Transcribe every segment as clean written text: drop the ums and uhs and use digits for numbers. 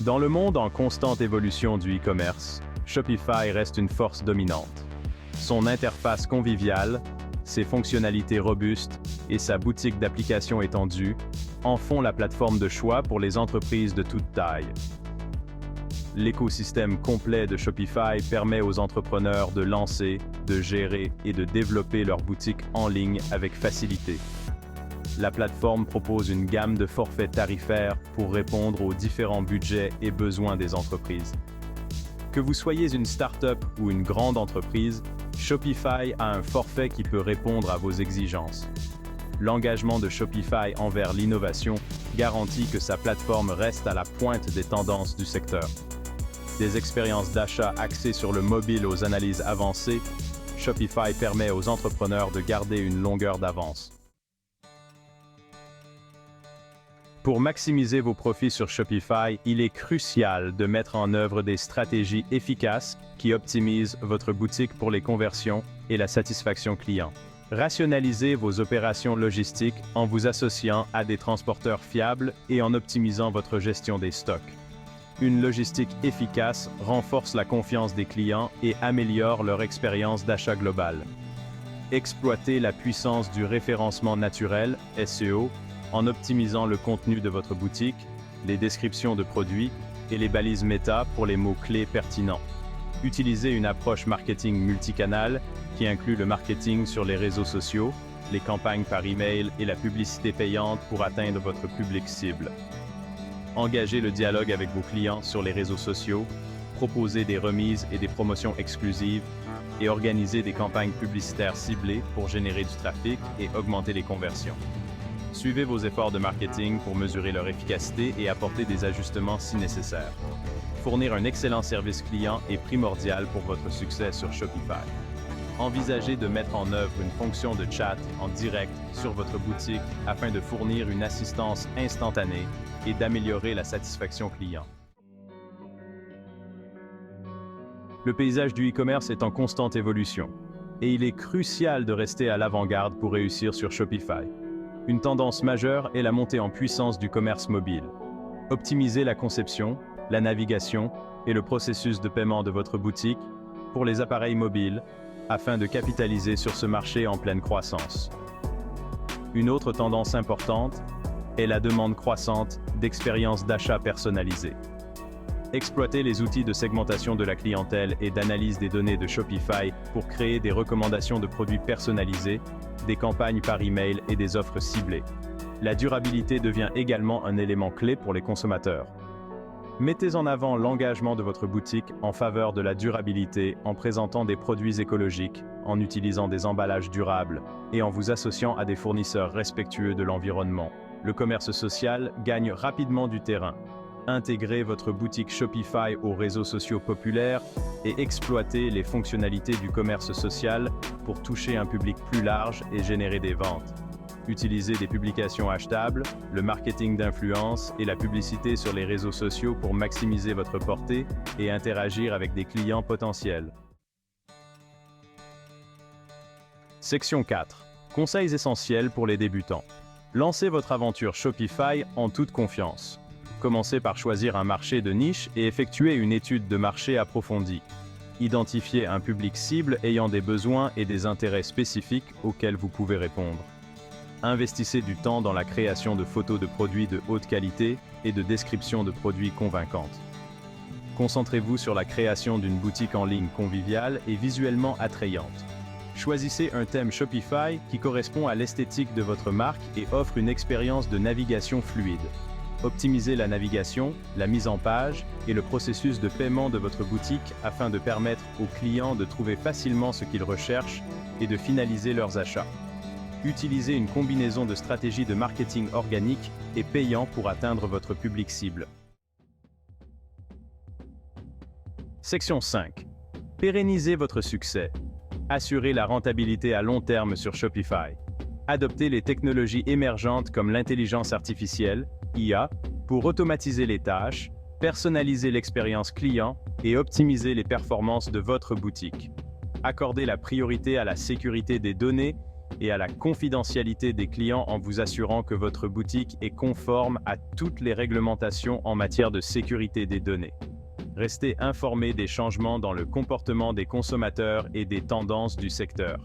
Dans le monde en constante évolution du e-commerce, Shopify reste une force dominante. Son interface conviviale, ses fonctionnalités robustes et sa boutique d'applications étendue en font la plateforme de choix pour les entreprises de toute taille. L'écosystème complet de Shopify permet aux entrepreneurs de lancer, de gérer et de développer leurs boutiques en ligne avec facilité. La plateforme propose une gamme de forfaits tarifaires pour répondre aux différents budgets et besoins des entreprises. Que vous soyez une start-up ou une grande entreprise, Shopify a un forfait qui peut répondre à vos exigences. L'engagement de Shopify envers l'innovation garantit que sa plateforme reste à la pointe des tendances du secteur. Des expériences d'achat axées sur le mobile aux analyses avancées, Shopify permet aux entrepreneurs de garder une longueur d'avance. Pour maximiser vos profits sur Shopify, il est crucial de mettre en œuvre des stratégies efficaces qui optimisent votre boutique pour les conversions et la satisfaction client. Rationalisez vos opérations logistiques en vous associant à des transporteurs fiables et en optimisant votre gestion des stocks. Une logistique efficace renforce la confiance des clients et améliore leur expérience d'achat globale. Exploitez la puissance du référencement naturel, SEO, en optimisant le contenu de votre boutique, les descriptions de produits et les balises méta pour les mots-clés pertinents. Utilisez une approche marketing multicanal qui inclut le marketing sur les réseaux sociaux, les campagnes par email et la publicité payante pour atteindre votre public cible. Engagez le dialogue avec vos clients sur les réseaux sociaux, proposez des remises et des promotions exclusives et organisez des campagnes publicitaires ciblées pour générer du trafic et augmenter les conversions. Suivez vos efforts de marketing pour mesurer leur efficacité et apporter des ajustements si nécessaire. Fournir un excellent service client est primordial pour votre succès sur Shopify. Envisagez de mettre en œuvre une fonction de chat en direct sur votre boutique afin de fournir une assistance instantanée et d'améliorer la satisfaction client. Le paysage du e-commerce est en constante évolution, et il est crucial de rester à l'avant-garde pour réussir sur Shopify. Une tendance majeure est la montée en puissance du commerce mobile. Optimisez la conception, la navigation et le processus de paiement de votre boutique pour les appareils mobiles afin de capitaliser sur ce marché en pleine croissance. Une autre tendance importante est la demande croissante d'expériences d'achat personnalisées. Exploitez les outils de segmentation de la clientèle et d'analyse des données de Shopify pour créer des recommandations de produits personnalisés, des campagnes par email et des offres ciblées. La durabilité devient également un élément clé pour les consommateurs. Mettez en avant l'engagement de votre boutique en faveur de la durabilité en présentant des produits écologiques, en utilisant des emballages durables et en vous associant à des fournisseurs respectueux de l'environnement. Le commerce social gagne rapidement du terrain. Intégrez votre boutique Shopify aux réseaux sociaux populaires et exploitez les fonctionnalités du commerce social pour toucher un public plus large et générer des ventes. Utilisez des publications achetables, le marketing d'influence et la publicité sur les réseaux sociaux pour maximiser votre portée et interagir avec des clients potentiels. Section 4. Conseils essentiels pour les débutants. Lancez votre aventure Shopify en toute confiance. Commencez par choisir un marché de niche et effectuez une étude de marché approfondie. Identifiez un public cible ayant des besoins et des intérêts spécifiques auxquels vous pouvez répondre. Investissez du temps dans la création de photos de produits de haute qualité et de descriptions de produits convaincantes. Concentrez-vous sur la création d'une boutique en ligne conviviale et visuellement attrayante. Choisissez un thème Shopify qui correspond à l'esthétique de votre marque et offre une expérience de navigation fluide. Optimisez la navigation, la mise en page et le processus de paiement de votre boutique afin de permettre aux clients de trouver facilement ce qu'ils recherchent et de finaliser leurs achats. Utilisez une combinaison de stratégies de marketing organique et payant pour atteindre votre public cible. Section 5. Pérennisez votre succès. Assurez la rentabilité à long terme sur Shopify. Adoptez les technologies émergentes comme l'intelligence artificielle, IA, pour automatiser les tâches, personnaliser l'expérience client et optimiser les performances de votre boutique. Accordez la priorité à la sécurité des données et à la confidentialité des clients en vous assurant que votre boutique est conforme à toutes les réglementations en matière de sécurité des données. Restez informé des changements dans le comportement des consommateurs et des tendances du secteur.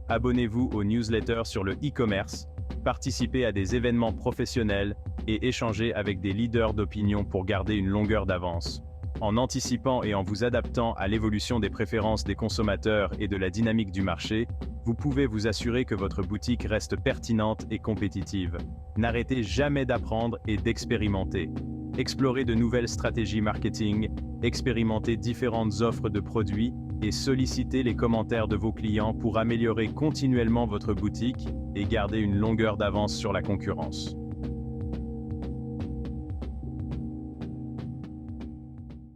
Abonnez-vous aux newsletters sur le e-commerce, participez à des événements professionnels et échangez avec des leaders d'opinion pour garder une longueur d'avance. En anticipant et en vous adaptant à l'évolution des préférences des consommateurs et de la dynamique du marché, vous pouvez vous assurer que votre boutique reste pertinente et compétitive. N'arrêtez jamais d'apprendre et d'expérimenter. Explorez de nouvelles stratégies marketing, expérimentez différentes offres de produits et sollicitez les commentaires de vos clients pour améliorer continuellement votre boutique et garder une longueur d'avance sur la concurrence.